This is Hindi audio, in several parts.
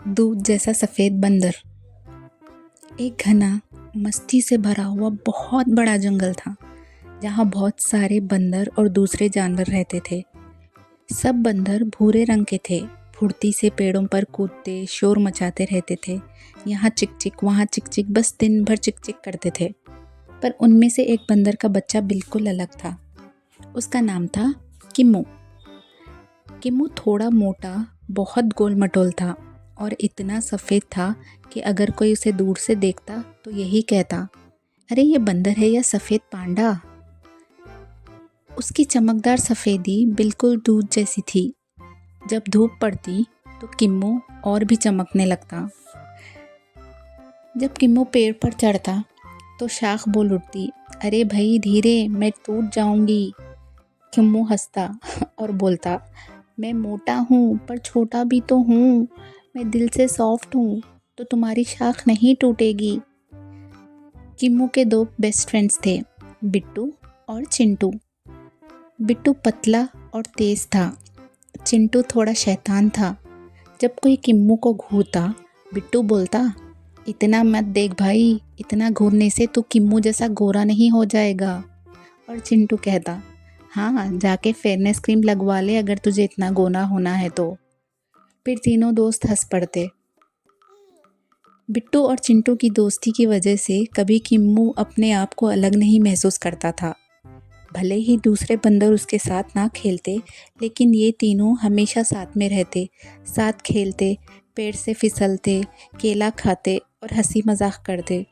दूध जैसा सफ़ेद बंदर। एक घना मस्ती से भरा हुआ बहुत बड़ा जंगल था जहाँ बहुत सारे बंदर और दूसरे जानवर रहते थे। सब बंदर भूरे रंग के थे, फुर्ती से पेड़ों पर कूदते शोर मचाते रहते थे। यहाँ चिक चिक वहाँ चिक चिक, बस दिन भर चिक चिक करते थे। पर उनमें से एक बंदर का बच्चा बिल्कुल अलग था। उसका नाम था किम्मू। किम्मू थोड़ा मोटा, बहुत गोल मटोल था और इतना सफ़ेद था कि अगर कोई उसे दूर से देखता तो यही कहता, अरे ये बंदर है या सफ़ेद पांडा। उसकी चमकदार सफ़ेदी बिल्कुल दूध जैसी थी। जब धूप पड़ती तो किम्मू और भी चमकने लगता। जब किम्मू पेड़ पर चढ़ता तो शाख बोल उठती, अरे भाई धीरे, मैं टूट जाऊंगी। किम्मू हंसता और बोलता, मैं मोटा हूँ पर छोटा भी तो हूँ, मैं दिल से सॉफ्ट हूँ तो तुम्हारी शाख नहीं टूटेगी। किम्मू के दो बेस्ट फ्रेंड्स थे, बिट्टू और चिंटू। बिट्टू पतला और तेज था, चिंटू थोड़ा शैतान था। जब कोई किम्मू को घूरता, बिट्टू बोलता, इतना मत देख भाई, इतना घूरने से तू किम्मू जैसा गोरा नहीं हो जाएगा। और चिंटू कहता, हाँ जाके फेयरनेस क्रीम लगवा ले अगर तुझे इतना गोना होना है तो। फिर तीनों दोस्त हंस पड़ते। बिट्टू और चिंटू की दोस्ती की वजह से कभी किम्मू अपने आप को अलग नहीं महसूस करता था। भले ही दूसरे बंदर उसके साथ ना खेलते, लेकिन ये तीनों हमेशा साथ में रहते, साथ खेलते, पेड़ से फिसलते, केला खाते और हंसी मजाक करते,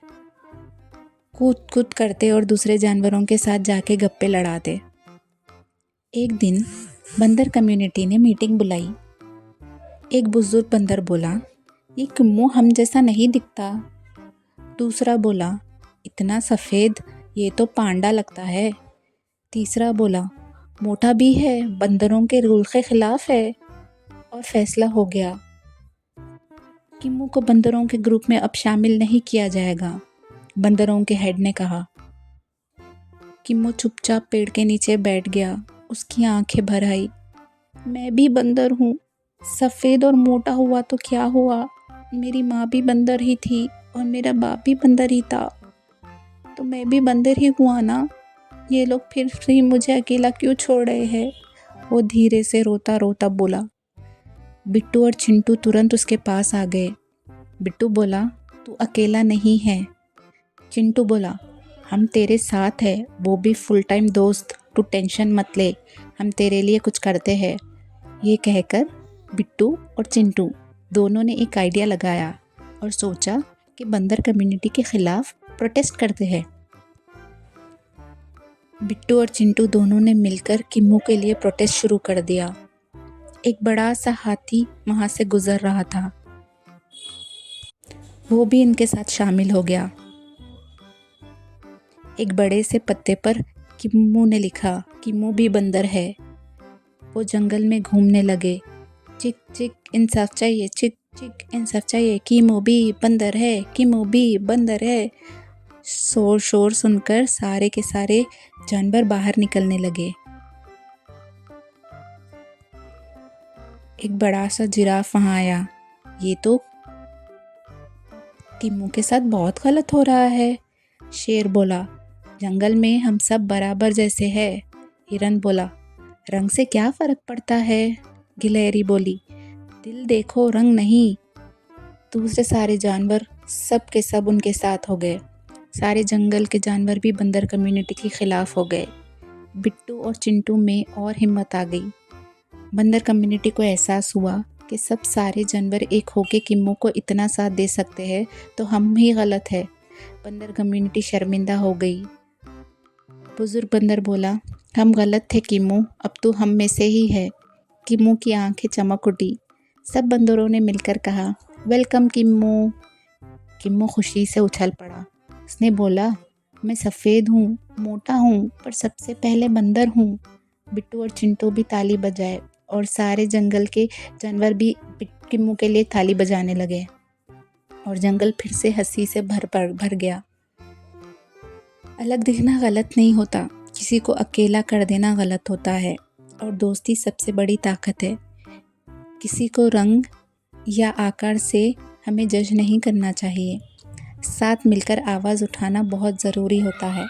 कूद कूद करते और दूसरे जानवरों के साथ जाके गप्पे लड़ाते। एक दिन बंदर कम्युनिटी ने मीटिंग बुलाई। एक बुजुर्ग बंदर बोला, ये किम्मू हम जैसा नहीं दिखता। दूसरा बोला, इतना सफ़ेद, ये तो पांडा लगता है। तीसरा बोला, मोटा भी है, बंदरों के रूल के खिलाफ है। और फैसला हो गया, किम्मू को बंदरों के ग्रुप में अब शामिल नहीं किया जाएगा। बंदरों के हेड ने कहा। किम्मू चुपचाप पेड़ के नीचे बैठ गया। उसकी आंखें भर आई। मैं भी बंदर हूँ, सफ़ेद और मोटा हुआ तो क्या हुआ, मेरी माँ भी बंदर ही थी और मेरा बाप भी बंदर ही था, तो मैं भी बंदर ही हुआ ना। ये लोग फिर भी मुझे अकेला क्यों छोड़ रहे हैं। वो धीरे से रोता रोता बोला। बिट्टू और चिंटू तुरंत उसके पास आ गए। बिट्टू बोला, तू अकेला नहीं है। चिंटू बोला, हम तेरे साथ हैं, वो भी फुल टाइम दोस्त, तू टेंशन मत ले, हम तेरे लिए कुछ करते हैं। ये कहकर बिट्टू और चिंटू दोनों ने एक आइडिया लगाया और सोचा कि बंदर कम्युनिटी के खिलाफ प्रोटेस्ट करते हैं। बिट्टू और चिंटू दोनों ने मिलकर किम्मू के लिए प्रोटेस्ट शुरू कर दिया। एक बड़ा सा हाथी वहां से गुजर रहा था, वो भी इनके साथ शामिल हो गया। एक बड़े से पत्ते पर किम्मू ने लिखा, किम्मू भी बंदर है। वो जंगल में घूमने लगे, चिक चिक इंसाफ चाहिए, चिक चिक इंसाफ चाहिए, किम्मू भी बंदर है, किम्मू भी बंदर है। शोर शोर सुनकर सारे के सारे जानवर बाहर निकलने लगे। एक बड़ा सा जिराफ वहां आया। ये तो किम्मू के साथ बहुत गलत हो रहा है। शेर बोला, जंगल में हम सब बराबर जैसे हैं। हिरन बोला, रंग से क्या फर्क पड़ता है। गिलहरी बोली, दिल देखो रंग नहीं। दूसरे सारे जानवर सब के सब उनके साथ हो गए। सारे जंगल के जानवर भी बंदर कम्युनिटी के खिलाफ हो गए। बिट्टू और चिंटू में और हिम्मत आ गई। बंदर कम्युनिटी को एहसास हुआ कि सब सारे जानवर एक होके किम्मू को इतना साथ दे सकते हैं, तो हम ही गलत है। बंदर कम्युनिटी शर्मिंदा हो गई। बुजुर्ग बंदर बोला, हम गलत थे किम्मू, अब तू हम में से ही है। किम्मू की आंखें चमक उठी। सब बंदरों ने मिलकर कहा, वेलकम किम्मू। किम्मू खुशी से उछल पड़ा। उसने बोला, मैं सफ़ेद हूँ, मोटा हूँ, पर सबसे पहले बंदर हूँ। बिट्टू और चिंटू भी ताली बजाए और सारे जंगल के जानवर भी किम्मू के लिए ताली बजाने लगे और जंगल फिर से हंसी से भर गया। अलग दिखना गलत नहीं होता, किसी को अकेला कर देना गलत होता है। और दोस्ती सबसे बड़ी ताकत है। किसी को रंग या आकार से हमें जज नहीं करना चाहिए। साथ मिलकर आवाज़ उठाना बहुत ज़रूरी होता है।